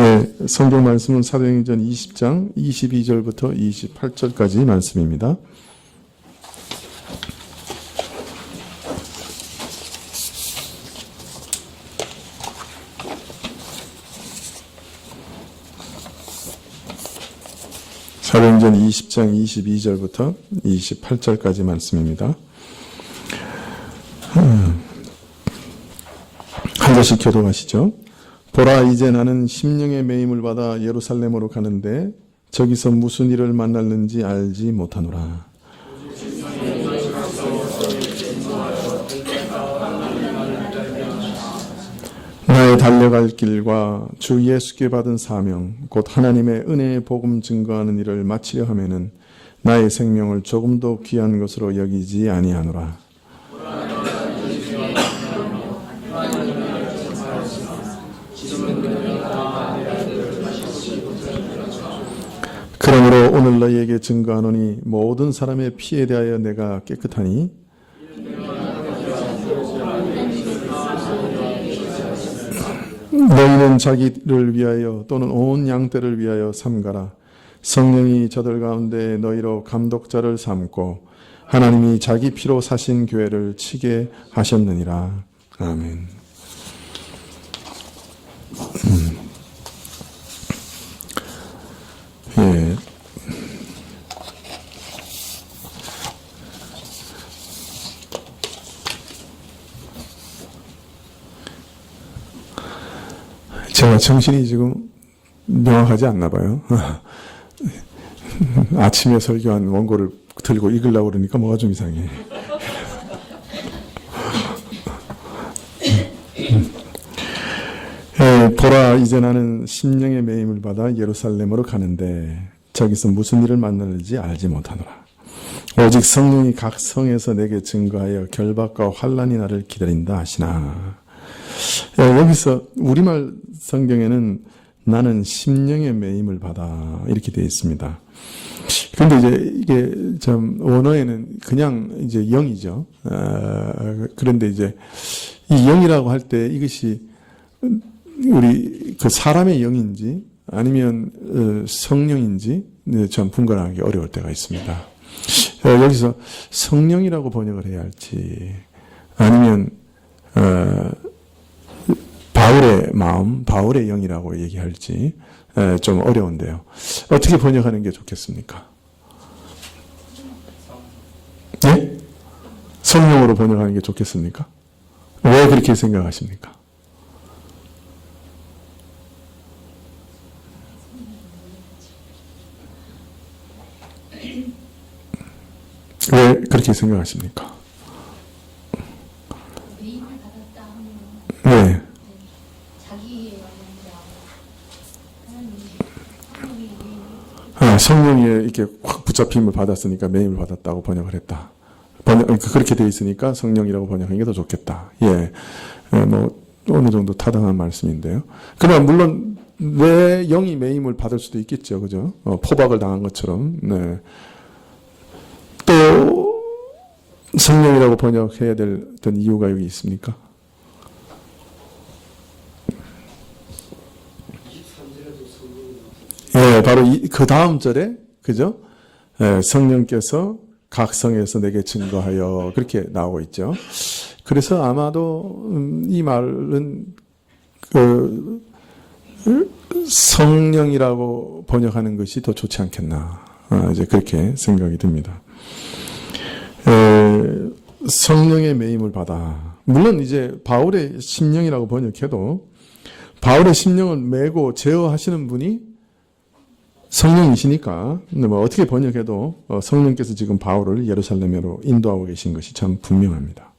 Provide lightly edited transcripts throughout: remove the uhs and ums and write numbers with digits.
네, 성경 말씀은 사도행전 20장 22절부터 28절까지 말씀입니다. 사도행전 20장 22절부터 28절까지 말씀입니다. 한 절씩 교독하시죠. 보라, 이제 나는 심령의 매임을 받아 예루살렘으로 가는데 저기서 무슨 일을 만날는지 알지 못하노라. 나의 달려갈 길과 주 예수께 받은 사명, 곧 하나님의 은혜의 복음 증거하는 일을 마치려 하면은 나의 생명을 조금도 귀한 것으로 여기지 아니하노라. 그러므로 오늘 너희에게 증거하노니 모든 사람의 피에 대하여 내가 깨끗하니 너희는 자기를 위하여 또는 온 양떼를 위하여 삼가라. 성령이 저들 가운데 너희로 감독자를 삼고 하나님이 자기 피로 사신 교회를 치게 하셨느니라. 아멘. 예. 제가 정신이 지금 명확하지 않나 봐요. 아침에 설교한 원고를 들고 읽으려고 그러니까 뭐가 좀 이상해. 보라, 이제 나는 심령의 매임을 받아 예루살렘으로 가는데 저기서 무슨 일을 만날지 알지 못하노라. 오직 성령이 각 성에서 내게 증거하여 결박과 환난이 나를 기다린다 하시나. 여기서 우리말 성경에는 나는 심령의 매임을 받아 이렇게 되어 있습니다. 그런데 이제 이게 좀 원어에는 그냥 이제 영이죠. 그런데 이제 이 영이라고 할 때 이것이 우리 그 사람의 영인지 아니면 성령인지 좀 분간하기 어려울 때가 있습니다. 여기서 성령이라고 번역을 해야 할지 아니면 바울의 마음, 바울의 영이라고 얘기할지 좀 어려운데요. 어떻게 번역하는 게 좋겠습니까? 네? 성령으로 번역하는 게 좋겠습니까? 왜 그렇게 생각하십니까? 왜 그렇게 생각하십니까? 네. 성령이 이렇게 확 붙잡힘을 받았으니까 매임을 받았다고 번역을 했다. 그렇게 돼 있으니까 성령이라고 번역하는 게 더 좋겠다. 예. 뭐, 어느 정도 타당한 말씀인데요. 그러나, 물론, 왜 영이 매임을 받을 수도 있겠죠. 그죠? 포박을 당한 것처럼. 네. 또, 성령이라고 번역해야 될 어떤 이유가 여기 있습니까? 예, 바로 그 다음 절에, 그죠? 예, 성령께서 각 성에서 내게 증거하여 그렇게 나오고 있죠. 그래서 아마도 이 말은 성령이라고 번역하는 것이 더 좋지 않겠나. 이제 그렇게 생각이 듭니다. 성령의 매임을 받아. 물론 이제 바울의 심령이라고 번역해도 바울의 심령을 메고 제어하시는 분이 성령이시니까 뭐 어떻게 번역해도 성령께서 지금 바울을 예루살렘으로 인도하고 계신 것이 참 분명합니다.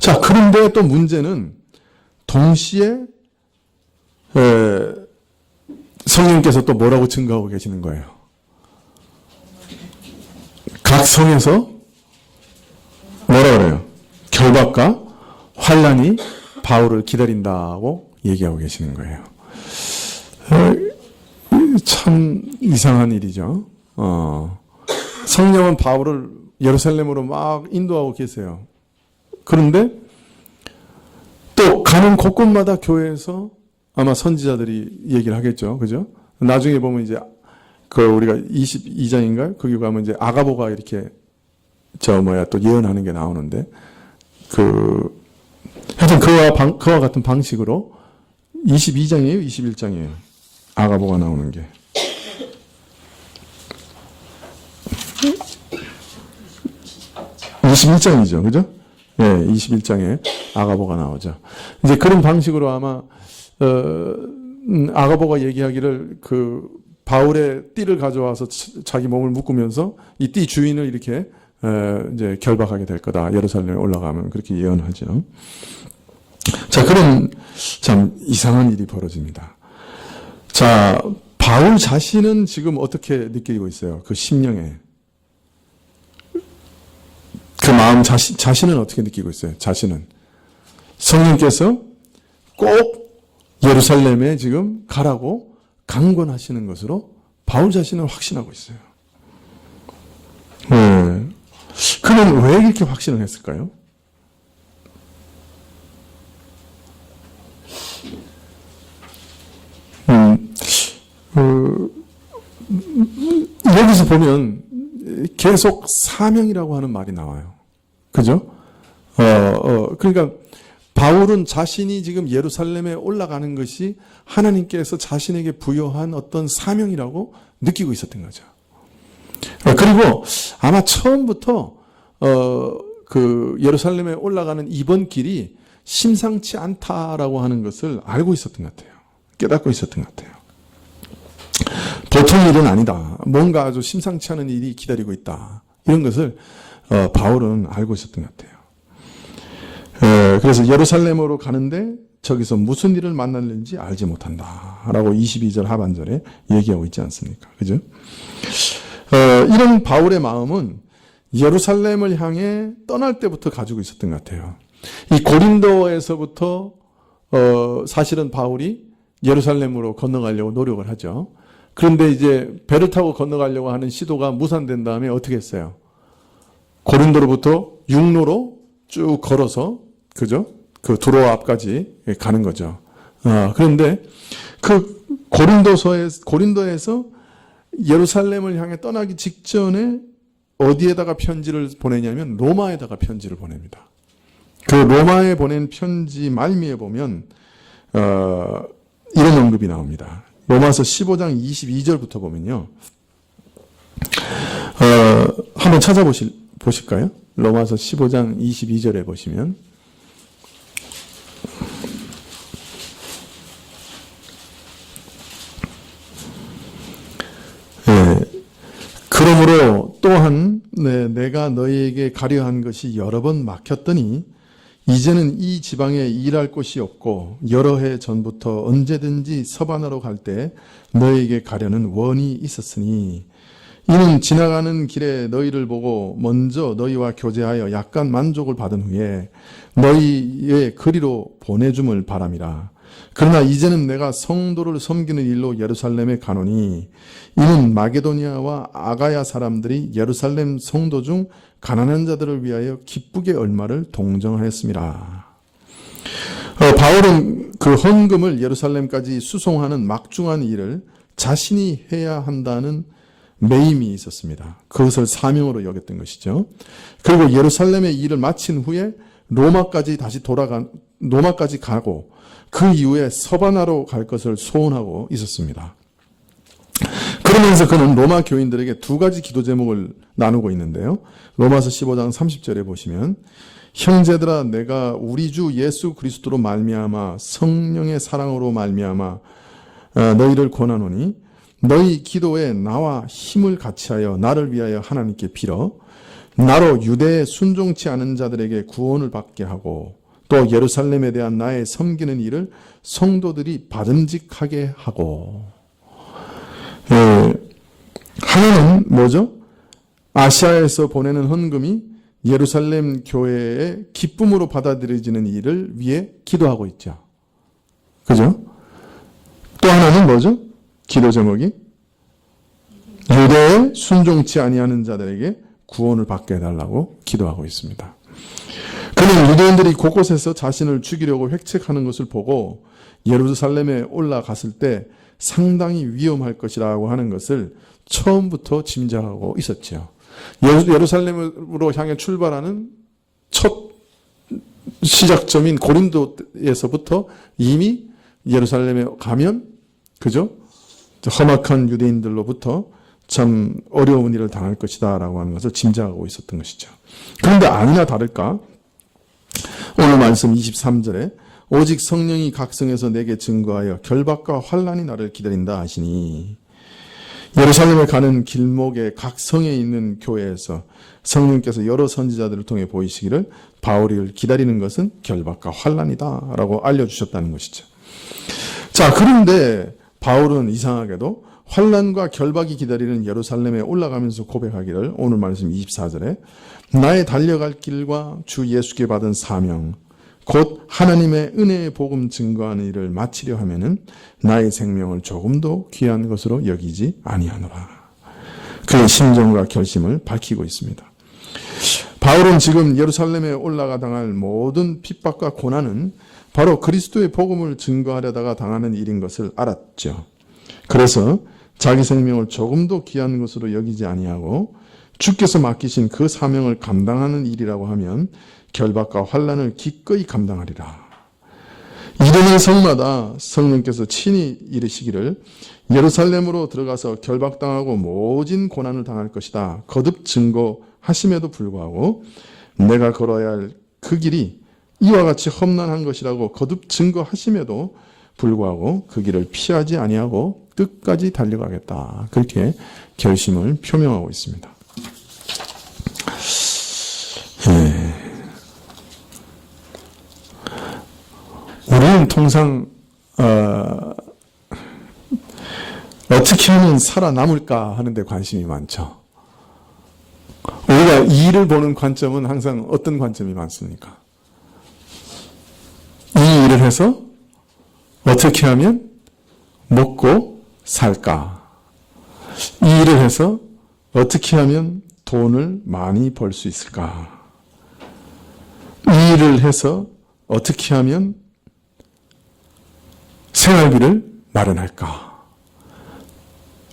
자, 그런데 또 문제는 동시에 성령께서 또 뭐라고 증거하고 계시는 거예요? 각 성에서 뭐라 그래요? 결박과 환난이 바울을 기다린다고 얘기하고 계시는 거예요. 참 이상한 일이죠. 성령은 바울을 예루살렘으로 막 인도하고 계세요. 그런데 또 가는 곳곳마다 교회에서 아마 선지자들이 얘기를 하겠죠. 그죠? 나중에 보면 이제 우리가 22장인가요? 거기 가면 이제 아가보가 이렇게 또 예언하는 게 나오는데 하여튼 그와 같은 방식으로 22장이에요? 21장이에요? 아가보가 나오는 게. 21장이죠. 그죠? 예, 21장에 아가보가 나오죠. 이제 그런 방식으로 아마, 아가보가 얘기하기를 바울의 띠를 가져와서 자기 몸을 묶으면서 이 띠 주인을 이렇게, 이제 결박하게 될 거다. 예루살렘에 올라가면 그렇게 예언하죠. 자, 그런 참 이상한 일이 벌어집니다. 자, 바울 자신은 지금 어떻게 느끼고 있어요? 그 심령에. 그 마음 자신은 어떻게 느끼고 있어요? 자신은. 성령께서 꼭 예루살렘에 지금 가라고 강권하시는 것으로 바울 자신은 확신하고 있어요. 네. 그는 왜 이렇게 확신을 했을까요? 여기서 보면 계속 사명이라고 하는 말이 나와요. 그죠? 그러니까 바울은 자신이 지금 예루살렘에 올라가는 것이 하나님께서 자신에게 부여한 어떤 사명이라고 느끼고 있었던 거죠. 그리고 아마 처음부터 예루살렘에 올라가는 이번 길이 심상치 않다라고 하는 것을 알고 있었던 것 같아요. 깨닫고 있었던 것 같아요. 보통 일은 아니다. 뭔가 아주 심상치 않은 일이 기다리고 있다. 이런 것을 바울은 알고 있었던 것 같아요. 그래서 예루살렘으로 가는데 저기서 무슨 일을 만날는지 알지 못한다. 라고 22절 하반절에 얘기하고 있지 않습니까? 그죠? 이런 바울의 마음은 예루살렘을 향해 떠날 때부터 가지고 있었던 것 같아요. 이 고린도에서부터 사실은 바울이 예루살렘으로 건너가려고 노력을 하죠. 그런데 이제 배를 타고 건너가려고 하는 시도가 무산된 다음에 어떻게 했어요? 고린도로부터 육로로 쭉 걸어서, 그죠? 두로아 앞까지 가는 거죠. 그런데 고린도에서 예루살렘을 향해 떠나기 직전에 어디에다가 편지를 보내냐면 로마에다가 편지를 보냅니다. 그 로마에 보낸 편지 말미에 보면 이런 언급이 나옵니다. 로마서 15장 22절부터 보면요. 한번 보실까요? 로마서 15장 22절에 보시면 그러므로 또한 내가 너희에게 가려 한 것이 여러 번 막혔더니 이제는 이 지방에 일할 곳이 없고 여러 해 전부터 언제든지 서바나로 갈 때 너희에게 가려는 원이 있었으니 이는 지나가는 길에 너희를 보고 먼저 너희와 교제하여 약간 만족을 받은 후에 너희의 거리로 보내줌을 바람이라. 그러나 이제는 내가 성도를 섬기는 일로 예루살렘에 가노니 이는 마게도니아와 아가야 사람들이 예루살렘 성도 중 가난한 자들을 위하여 기쁘게 얼마를 동정하였습니다. 바울은 그 헌금을 예루살렘까지 수송하는 막중한 일을 자신이 해야 한다는 매임이 있었습니다. 그것을 사명으로 여겼던 것이죠. 그리고 예루살렘의 일을 마친 후에 로마까지 가고 그 이후에 서바나로 갈 것을 소원하고 있었습니다. 그러면서 그는 로마 교인들에게 두 가지 기도 제목을 나누고 있는데요. 로마서 15장 30절에 보시면 형제들아 내가 우리 주 예수 그리스도로 말미암아 성령의 사랑으로 말미암아 너희를 권하노니 너희 기도에 나와 힘을 같이하여 나를 위하여 하나님께 빌어 나로 유대에 순종치 않은 자들에게 구원을 받게 하고 또 예루살렘에 대한 나의 섬기는 일을 성도들이 받음직하게 하고. 하나는 뭐죠? 아시아에서 보내는 헌금이 예루살렘 교회의 기쁨으로 받아들여지는 일을 위해 기도하고 있죠. 그죠? 또 하나는 뭐죠? 기도 제목이 유대에 순종치 아니하는 자들에게 구원을 받게 해달라고 기도하고 있습니다. 그는 유대인들이 곳곳에서 자신을 죽이려고 획책하는 것을 보고 예루살렘에 올라갔을 때 상당히 위험할 것이라고 하는 것을 처음부터 짐작하고 있었죠. 예루살렘으로 향해 출발하는 첫 시작점인 고린도에서부터 이미 예루살렘에 가면, 그죠? 험악한 유대인들로부터 참 어려운 일을 당할 것이다 라고 하는 것을 짐작하고 있었던 것이죠. 그런데 아니나 다를까 오늘 말씀 23절에 오직 성령이 각성해서 내게 증거하여 결박과 환난이 나를 기다린다 하시니, 예루살렘에 가는 길목에 각성에 있는 교회에서 성령께서 여러 선지자들을 통해 보이시기를 바울을 기다리는 것은 결박과 환난이다 라고 알려주셨다는 것이죠. 자, 그런데 바울은 이상하게도 환난과 결박이 기다리는 예루살렘에 올라가면서 고백하기를 오늘 말씀 24절에 나의 달려갈 길과 주 예수께 받은 사명 곧 하나님의 은혜의 복음 증거하는 일을 마치려 하면은 나의 생명을 조금도 귀한 것으로 여기지 아니하노라. 그의 심정과 결심을 밝히고 있습니다. 바울은 지금 예루살렘에 올라가 당할 모든 핍박과 고난은 바로 그리스도의 복음을 증거하려다가 당하는 일인 것을 알았죠. 그래서 자기 생명을 조금도 귀한 것으로 여기지 아니하고 주께서 맡기신 그 사명을 감당하는 일이라고 하면 결박과 환난을 기꺼이 감당하리라. 이르는 성마다 성령께서 친히 이르시기를 예루살렘으로 들어가서 결박당하고 모진 고난을 당할 것이다 거듭 증거하심에도 불구하고 내가 걸어야 할 그 길이 이와 같이 험난한 것이라고 거듭 증거하심에도 불구하고 그 길을 피하지 아니하고 끝까지 달려가겠다. 그렇게 결심을 표명하고 있습니다. 우리는 통상 어떻게 하면 살아남을까 하는 데 관심이 많죠. 우리가 이 일을 보는 관점은 항상 어떤 관점이 많습니까? 이 일을 해서 어떻게 하면 먹고 살까? 이 일을 해서 어떻게 하면 돈을 많이 벌 수 있을까? 이 일을 해서 어떻게 하면 생활비를 마련할까?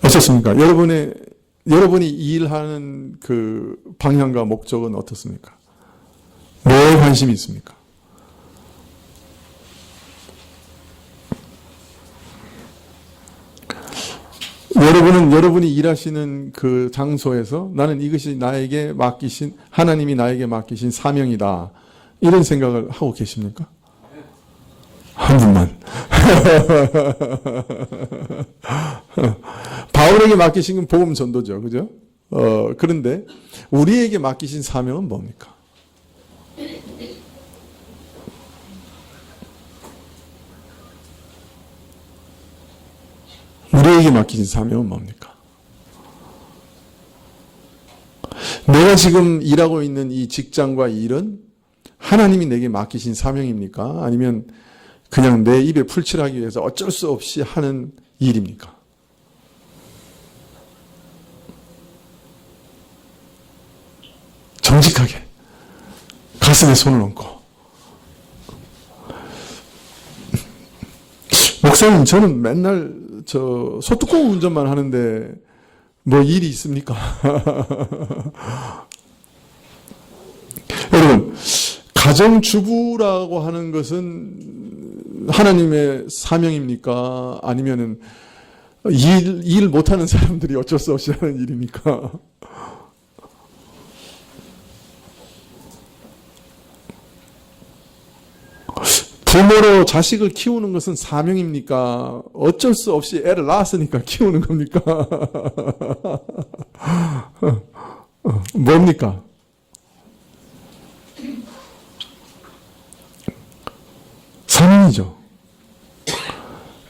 어떻습니까? 여러분이 일하는 그 방향과 목적은 어떻습니까? 뭐에 관심이 있습니까? 여러분이 일하시는 그 장소에서 나는 이것이 나에게 맡기신, 하나님이 나에게 맡기신 사명이다. 이런 생각을 하고 계십니까? 한 분만. 바울에게 맡기신 건 복음 전도죠. 그죠? 그런데 우리에게 맡기신 사명은 뭡니까? 우리에게 맡기신 사명은 뭡니까? 내가 지금 일하고 있는 이 직장과 일은 하나님이 내게 맡기신 사명입니까? 아니면 그냥 내 입에 풀칠하기 위해서 어쩔 수 없이 하는 일입니까? 정직하게 가슴에 손을 얹고, 목사님 저는 맨날 소뚜껑 운전만 하는데 뭐 일이 있습니까? 여러분, 가정주부라고 하는 것은 하나님의 사명입니까? 아니면은 일 못하는 사람들이 어쩔 수 없이 하는 일입니까? 부모로 자식을 키우는 것은 사명입니까? 어쩔 수 없이 애를 낳았으니까 키우는 겁니까? 뭡니까? 사명이죠.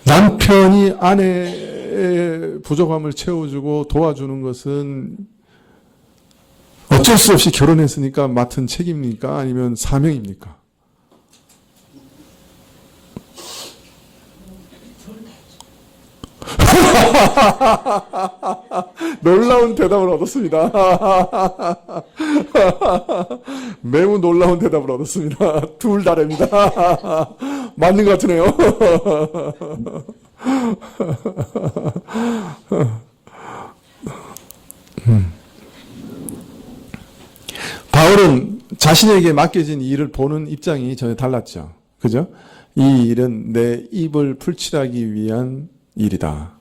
남편이 아내의 부족함을 채워주고 도와주는 것은 어쩔 수 없이 결혼했으니까 맡은 책임입니까? 아니면 사명입니까? 놀라운 대답을 얻었습니다. 매우 놀라운 대답을 얻었습니다. 둘 다랍니다. 맞는 것 같으네요. 바울은 자신에게 맡겨진 일을 보는 입장이 전혀 달랐죠. 그죠? 이 일은 내 입을 풀칠하기 위한 일이다.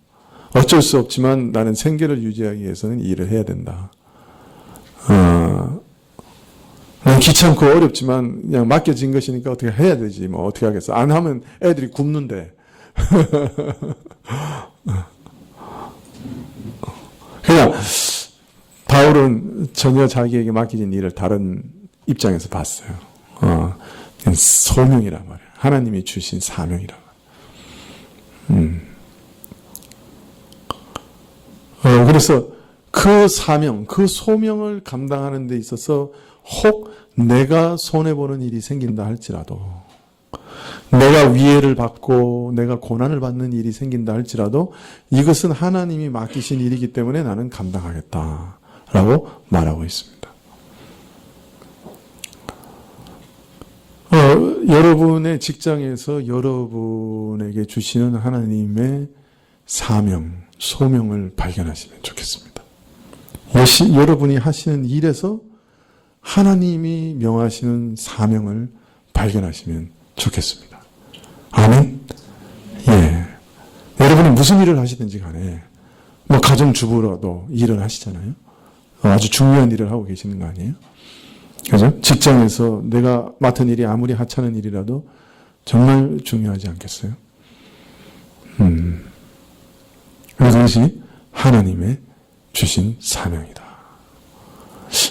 어쩔 수 없지만 나는 생계를 유지하기 위해서는 이 일을 해야 된다. 귀찮고 어렵지만 그냥 맡겨진 것이니까 어떻게 해야 되지. 뭐 어떻게 하겠어. 안 하면 애들이 굶는데. 그냥 바울은 전혀 자기에게 맡겨진 일을 다른 입장에서 봤어요. 그냥 소명이란 말이에요. 하나님이 주신 사명이란 말이에요. 그래서 그 사명, 그 소명을 감당하는 데 있어서 혹 내가 손해보는 일이 생긴다 할지라도, 내가 위해를 받고 내가 고난을 받는 일이 생긴다 할지라도 이것은 하나님이 맡기신 일이기 때문에 나는 감당하겠다라고 말하고 있습니다. 여러분의 직장에서 여러분에게 주시는 하나님의 사명, 소명을 발견하시면 좋겠습니다. 여러분이 하시는 일에서 하나님이 명하시는 사명을 발견하시면 좋겠습니다. 아멘? 예. 여러분이 무슨 일을 하시든지 간에, 뭐 가정주부로도 일을 하시잖아요. 아주 중요한 일을 하고 계시는 거 아니에요? 그죠? 직장에서 내가 맡은 일이 아무리 하찮은 일이라도 정말 중요하지 않겠어요? 그것이 하나님의 주신 사명이다.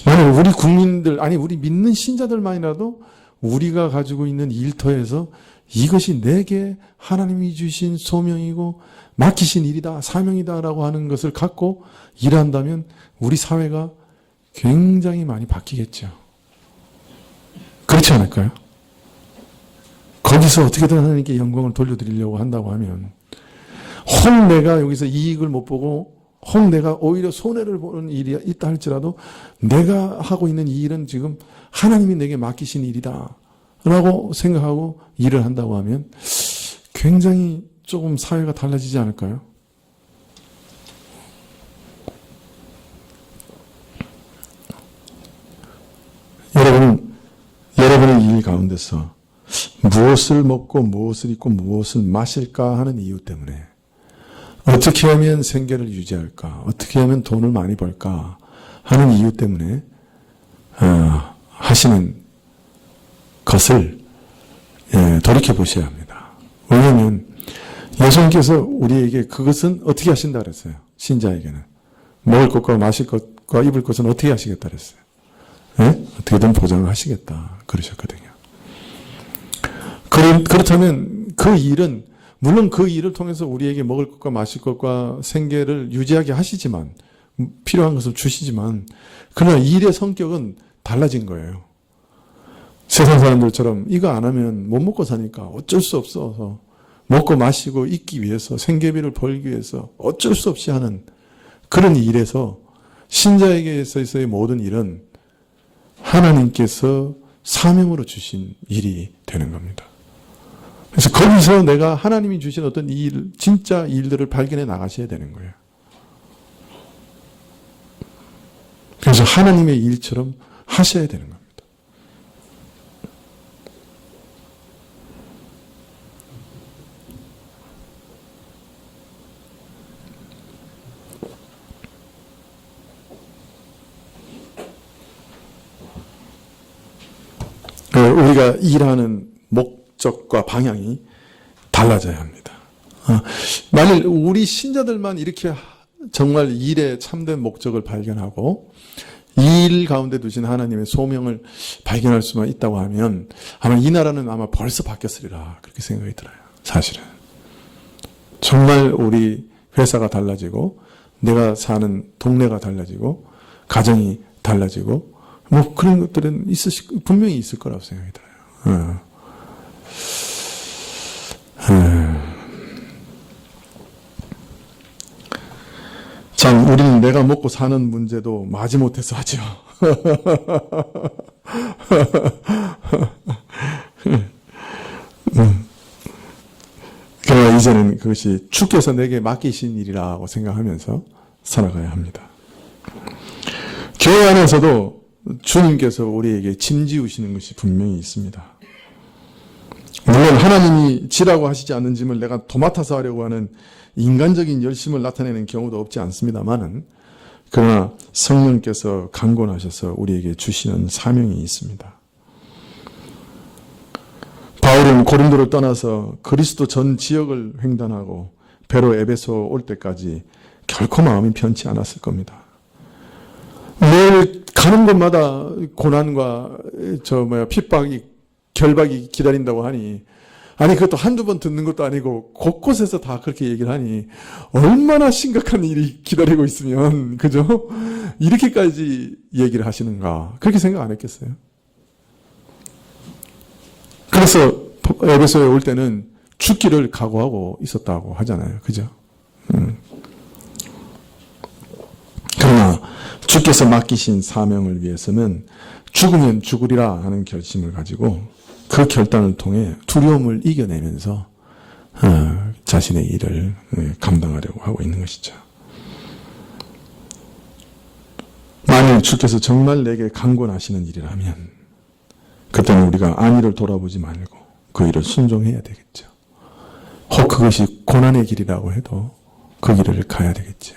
만약 우리 국민들, 아니 우리 믿는 신자들만이라도 우리가 가지고 있는 일터에서 이것이 내게 하나님이 주신 소명이고 맡기신 일이다, 사명이다라고 하는 것을 갖고 일한다면 우리 사회가 굉장히 많이 바뀌겠죠. 그렇지 않을까요? 거기서 어떻게든 하나님께 영광을 돌려드리려고 한다고 하면 혹 내가 여기서 이익을 못 보고 혹 내가 오히려 손해를 보는 일이 있다 할지라도 내가 하고 있는 이 일은 지금 하나님이 내게 맡기신 일이다 라고 생각하고 일을 한다고 하면 굉장히 조금 사회가 달라지지 않을까요? 여러분의 일 가운데서 무엇을 먹고 무엇을 입고 무엇을 마실까 하는 이유 때문에 어떻게 하면 생계를 유지할까? 어떻게 하면 돈을 많이 벌까? 하는 이유 때문에 하시는 것을 돌이켜 보셔야 합니다. 왜냐하면 예수님께서 우리에게 그것은 어떻게 하신다 그랬어요? 신자에게는. 먹을 것과 마실 것과 입을 것은 어떻게 하시겠다 그랬어요? 네? 어떻게든 보장을 하시겠다 그러셨거든요. 그렇다면 그 일은 물론 그 일을 통해서 우리에게 먹을 것과 마실 것과 생계를 유지하게 하시지만 필요한 것을 주시지만 그러나 일의 성격은 달라진 거예요. 세상 사람들처럼 이거 안 하면 못 먹고 사니까 어쩔 수 없어서 먹고 마시고 있기 위해서 생계비를 벌기 위해서 어쩔 수 없이 하는 그런 일에서 신자에게 있어서의 모든 일은 하나님께서 사명으로 주신 일이 되는 겁니다. 그래서 거기서 내가 하나님이 주신 어떤 일, 진짜 일들을 발견해 나가셔야 되는 거예요. 그래서 하나님의 일처럼 하셔야 되는 겁니다. 우리가 일하는 목적과 방향이 달라져야 합니다. 만일 우리 신자들만 이렇게 정말 일의 참된 목적을 발견하고 일 가운데 두신 하나님의 소명을 발견할 수만 있다고 하면 아마 이 나라는 아마 벌써 바뀌었으리라 그렇게 생각이 들어요. 사실은. 정말 우리 회사가 달라지고 내가 사는 동네가 달라지고 가정이 달라지고 뭐 그런 것들은 분명히 있을 거라고 생각이 들어요. 자, 참 우리는 내가 먹고 사는 문제도 마지못해서 하죠. 그러나 이제는 그것이 주께서 내게 맡기신 일이라고 생각하면서 살아가야 합니다. 교회 안에서도 주님께서 우리에게 짐 지우시는 것이 분명히 있습니다. 물론 하나님이 지라고 하시지 않는 짐을 내가 도맡아서 하려고 하는 인간적인 열심을 나타내는 경우도 없지 않습니다만은, 그러나 성령께서 강권하셔서 우리에게 주시는 사명이 있습니다. 바울은 고린도를 떠나서 그리스도 전 지역을 횡단하고 배로 에베소 올 때까지 결코 마음이 편치 않았을 겁니다. 매일 가는 곳마다 고난과 핍박이, 결박이 기다린다고 하니, 아니 그것도 한두 번 듣는 것도 아니고 곳곳에서 다 그렇게 얘기를 하니 얼마나 심각한 일이 기다리고 있으면, 그죠? 이렇게까지 얘기를 하시는가, 그렇게 생각 안 했겠어요? 그래서 에베소에 올 때는 죽기를 각오하고 있었다고 하잖아요. 그죠? 그러나 주께서 맡기신 사명을 위해서는 죽으면 죽으리라 하는 결심을 가지고 그 결단을 통해 두려움을 이겨내면서 자신의 일을 감당하려고 하고 있는 것이죠. 만일 주께서 정말 내게 강권하시는 일이라면 그때는 우리가 안위를 돌아보지 말고 그 일을 순종해야 되겠죠. 혹 그것이 고난의 길이라고 해도 그 길을 가야 되겠죠.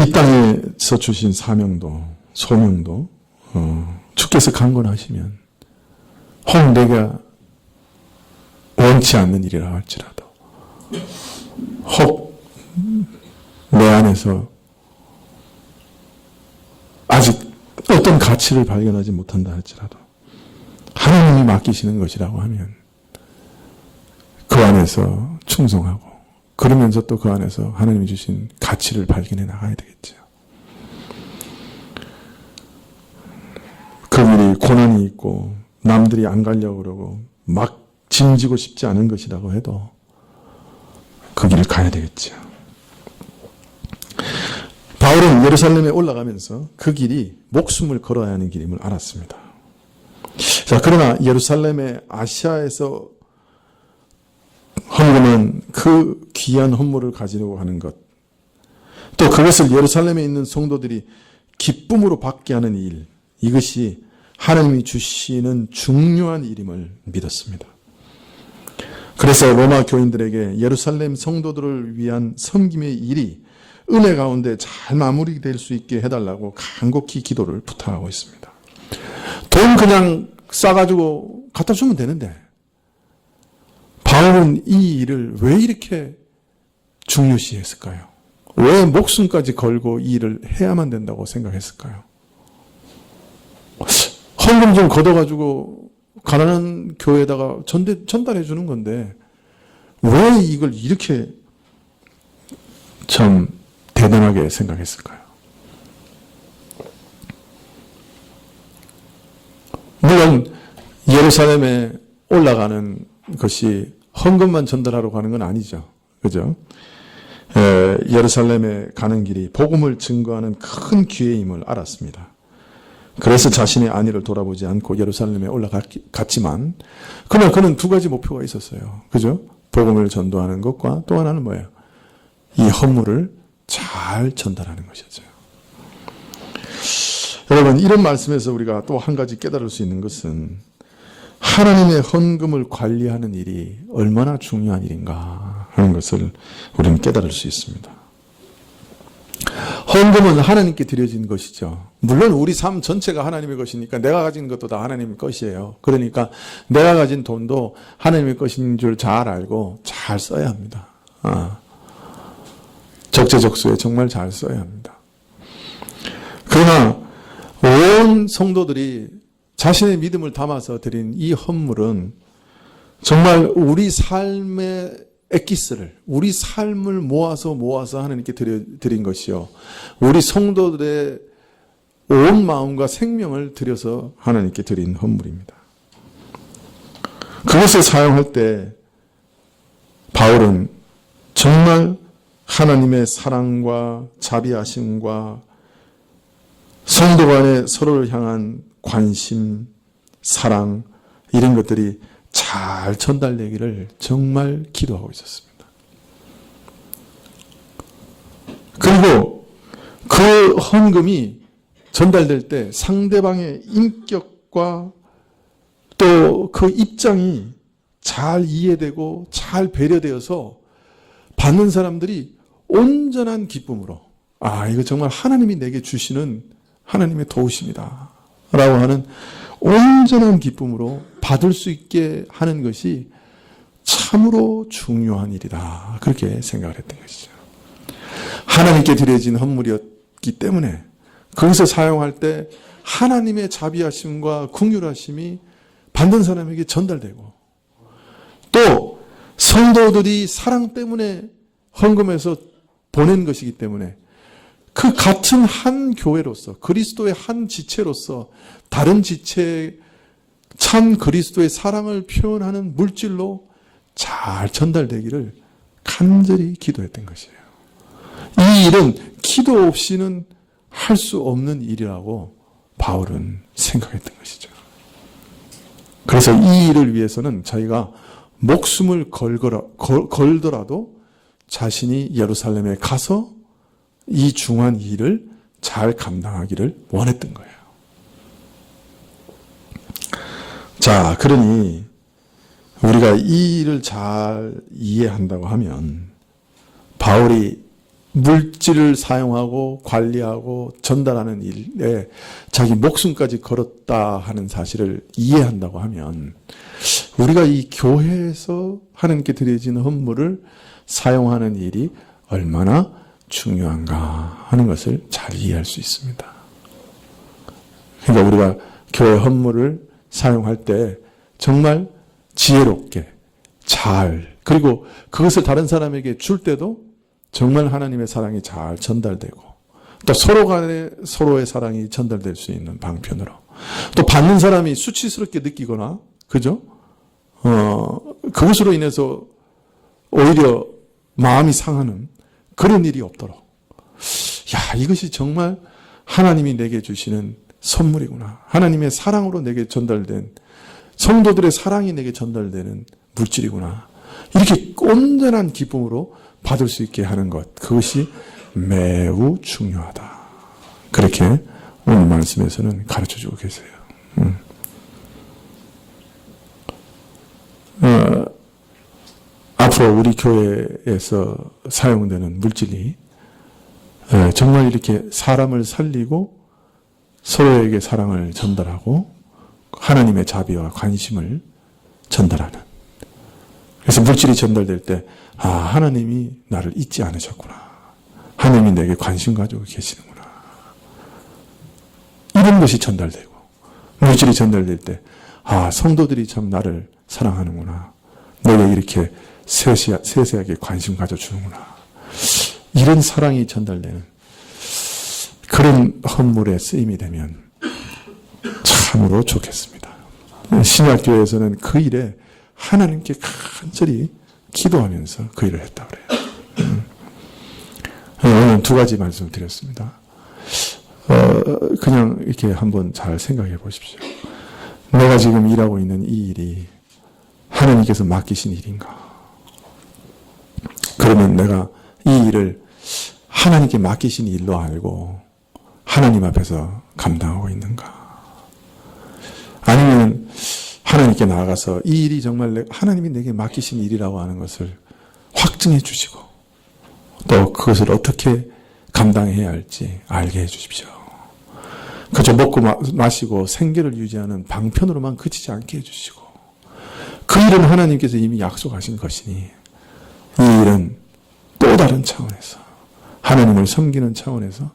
이 땅에서 주신 사명도 소명도 주께서 강권하시면 혹 내가 원치 않는 일이라 할지라도, 혹 내 안에서 아직 어떤 가치를 발견하지 못한다 할지라도 하나님이 맡기시는 것이라고 하면 그 안에서 충성하고, 그러면서 또 그 안에서 하나님이 주신 가치를 발견해 나가야 되겠죠. 그 일이 고난이 있고 남들이 안 가려고 그러고 막 짐지고 싶지 않은 것이라고 해도 그 길을 가야 되겠죠. 바울은 예루살렘에 올라가면서 그 길이 목숨을 걸어야 하는 길임을 알았습니다. 자, 그러나 예루살렘의 아시아에서 헌금한 그 귀한 헌물을 가지려고 하는 것, 또 그것을 예루살렘에 있는 성도들이 기쁨으로 받게 하는 일, 이것이 하나님이 주시는 중요한 일임을 믿었습니다. 그래서 로마 교인들에게 예루살렘 성도들을 위한 섬김의 일이 은혜 가운데 잘 마무리될 수 있게 해달라고 간곡히 기도를 부탁하고 있습니다. 돈 그냥 싸가지고 갖다 주면 되는데 바울은 이 일을 왜 이렇게 중요시 했을까요? 왜 목숨까지 걸고 이 일을 해야만 된다고 생각했을까요? 헌금 좀 걷어가지고 가난한 교회에다가 전달해 주는 건데 왜 이걸 이렇게 참 대단하게 생각했을까요? 물론 예루살렘에 올라가는 것이 헌금만 전달하러 가는 건 아니죠. 그죠? 예루살렘에 가는 길이 복음을 증거하는 큰 기회임을 알았습니다. 그래서 자신의 안위를 돌아보지 않고 예루살렘에 올라갔지만, 그러나 그는 두 가지 목표가 있었어요. 그죠? 복음을 전도하는 것과 또 하나는 뭐예요? 이 헌물을 잘 전달하는 것이었어요. 여러분, 이런 말씀에서 우리가 또 한 가지 깨달을 수 있는 것은 하나님의 헌금을 관리하는 일이 얼마나 중요한 일인가 하는 것을 우리는 깨달을 수 있습니다. 헌금은 하나님께 드려진 것이죠. 물론 우리 삶 전체가 하나님의 것이니까 내가 가진 것도 다 하나님의 것이에요. 그러니까 내가 가진 돈도 하나님의 것인 줄 잘 알고 잘 써야 합니다. 적재적소에 정말 잘 써야 합니다. 그러나 온 성도들이 자신의 믿음을 담아서 드린 이 헌물은 정말 우리 삶의 엑기스를, 우리 삶을 모아서 하나님께 드린 것이요, 우리 성도들의 온 마음과 생명을 들여서 하나님께 드린 헌물입니다. 그것을 사용할 때 바울은 정말 하나님의 사랑과 자비하심과 성도 간의 서로를 향한 관심, 사랑 이런 것들이 잘 전달되기를 정말 기도하고 있었습니다. 그리고 그 헌금이 전달될 때 상대방의 인격과 또 그 입장이 잘 이해되고 잘 배려되어서 받는 사람들이 온전한 기쁨으로 이거 정말 하나님이 내게 주시는 하나님의 도우심이다 라고 하는 온전한 기쁨으로 받을 수 있게 하는 것이 참으로 중요한 일이다 그렇게 생각을 했던 것이죠. 하나님께 드려진 헌물이었기 때문에 거기서 사용할 때 하나님의 자비하심과 긍휼하심이 받는 사람에게 전달되고 또 성도들이 사랑 때문에 헌금해서 보낸 것이기 때문에 그 같은 한 교회로서 그리스도의 한 지체로서 다른 지체의 참 그리스도의 사랑을 표현하는 물질로 잘 전달되기를 간절히 기도했던 것이에요. 이 일은 기도 없이는 할 수 없는 일이라고 바울은 생각했던 것이죠. 그래서 이 일을 위해서는 자기가 목숨을 걸더라도 자신이 예루살렘에 가서 이 중한 일을 잘 감당하기를 원했던 거예요. 자, 그러니 우리가 이 일을 잘 이해한다고 하면 바울이 물질을 사용하고 관리하고 전달하는 일에 자기 목숨까지 걸었다 하는 사실을 이해한다고 하면 우리가 이 교회에서 하나님께 드려진 헌물을 사용하는 일이 얼마나 중요한가 하는 것을 잘 이해할 수 있습니다. 그러니까 우리가 교회 헌물을 사용할 때 정말 지혜롭게 잘 그리고 그것을 다른 사람에게 줄 때도 정말 하나님의 사랑이 잘 전달되고 또 서로 간에 서로의 사랑이 전달될 수 있는 방편으로 또 받는 사람이 수치스럽게 느끼거나 그죠? 그것으로 인해서 오히려 마음이 상하는 그런 일이 없도록 이것이 정말 하나님이 내게 주시는 선물이구나. 하나님의 사랑으로 내게 전달된 성도들의 사랑이 내게 전달되는 물질이구나. 이렇게 온전한 기쁨으로 받을 수 있게 하는 것 그것이 매우 중요하다. 그렇게 오늘 말씀에서는 가르쳐주고 계세요. 앞으로 우리 교회에서 사용되는 물질이 정말 이렇게 사람을 살리고 서로에게 사랑을 전달하고 하나님의 자비와 관심을 전달하는 그래서 물질이 전달될 때 하나님이 나를 잊지 않으셨구나. 하나님이 내게 관심 가지고 계시는구나. 이런 것이 전달되고 물질이 전달될 때 성도들이 참 나를 사랑하는구나. 내게 이렇게 세세하게 관심 가져주는구나. 이런 사랑이 전달되는 그런 헌물의 쓰임이 되면 참으로 좋겠습니다. 신약교회에서는 그 일에 하나님께 간절히 기도하면서 그 일을 했다고 그래요. 오늘 두 가지 말씀을 드렸습니다. 그냥 이렇게 한번 잘 생각해 보십시오. 내가 지금 일하고 있는 이 일이 하나님께서 맡기신 일인가? 그러면 내가 이 일을 하나님께 맡기신 일로 알고 하나님 앞에서 감당하고 있는가? 아니면 하나님께 나아가서 이 일이 정말 하나님이 내게 맡기신 일이라고 하는 것을 확증해 주시고 또 그것을 어떻게 감당해야 할지 알게 해 주십시오. 그저 먹고 마시고 생계를 유지하는 방편으로만 그치지 않게 해 주시고 그 일은 하나님께서 이미 약속하신 것이니 이 일은 또 다른 차원에서 하나님을 섬기는 차원에서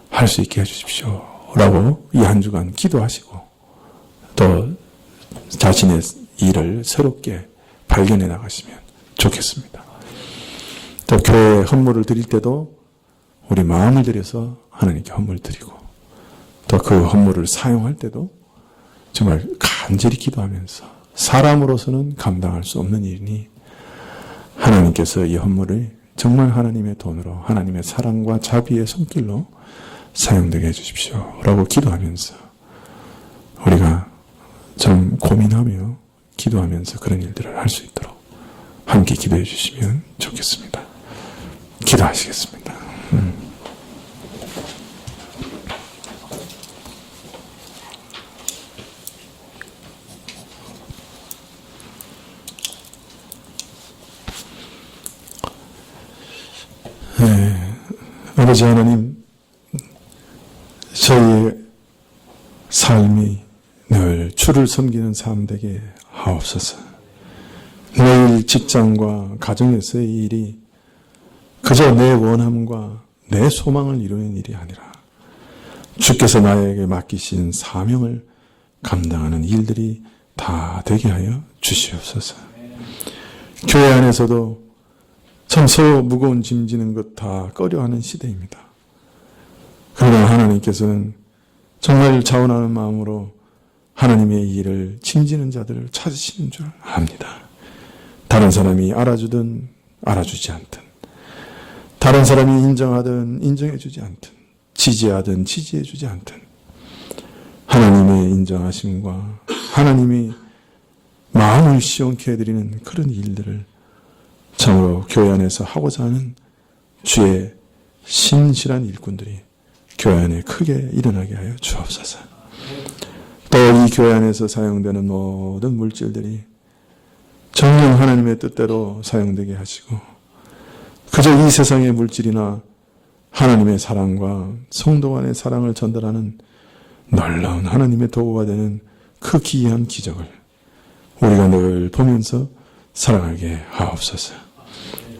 할 수 있게 해 주십시오 라고 이 한 주간 기도하시고 또 자신의 일을 새롭게 발견해 나가시면 좋겠습니다. 또 교회에 헌물을 드릴 때도 우리 마음을 들여서 하나님께 헌물을 드리고 또 그 헌물을 사용할 때도 정말 간절히 기도하면서 사람으로서는 감당할 수 없는 일이니 하나님께서 이 헌물을 정말 하나님의 돈으로 하나님의 사랑과 자비의 손길로 사용되게 해주십시오 라고 기도하면서 우리가 좀 고민하며 기도하면서 그런 일들을 할 수 있도록 함께 기도해 주시면 좋겠습니다. 기도하시겠습니다. 아버지 하나님, 저희의 삶이 늘 주를 섬기는 삶 되게 하옵소서. 매일 직장과 가정에서의 일이 그저 내 원함과 내 소망을 이루는 일이 아니라 주께서 나에게 맡기신 사명을 감당하는 일들이 다 되게 하여 주시옵소서. 교회 안에서도 참 서로 무거운 짐 지는 것 다 꺼려하는 시대입니다. 그러나 하나님께서는 정말 자원하는 마음으로 하나님의 일을 짐지는 자들을 찾으시는 줄 압니다. 다른 사람이 알아주든 알아주지 않든, 다른 사람이 인정하든 인정해주지 않든, 지지하든 지지해주지 않든, 하나님의 인정하심과 하나님이 마음을 시원케 해드리는 그런 일들을 참으로 교회 안에서 하고자 하는 주의 신실한 일꾼들이 교회 안에 크게 일어나게 하여 주옵소서. 또 이 교회 안에서 사용되는 모든 물질들이 정녕 하나님의 뜻대로 사용되게 하시고 그저 이 세상의 물질이나 하나님의 사랑과 성도 간의 사랑을 전달하는 놀라운 하나님의 도구가 되는 그 기이한 기적을 우리가 늘 보면서 살아가게 하옵소서.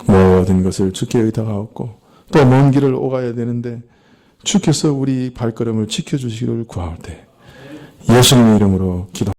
모든 것을 주께 의탁하옵고 또 먼 길을 오가야 되는데 주께서 우리 발걸음을 지켜주시기를 구하올 때 예수님의 이름으로 기도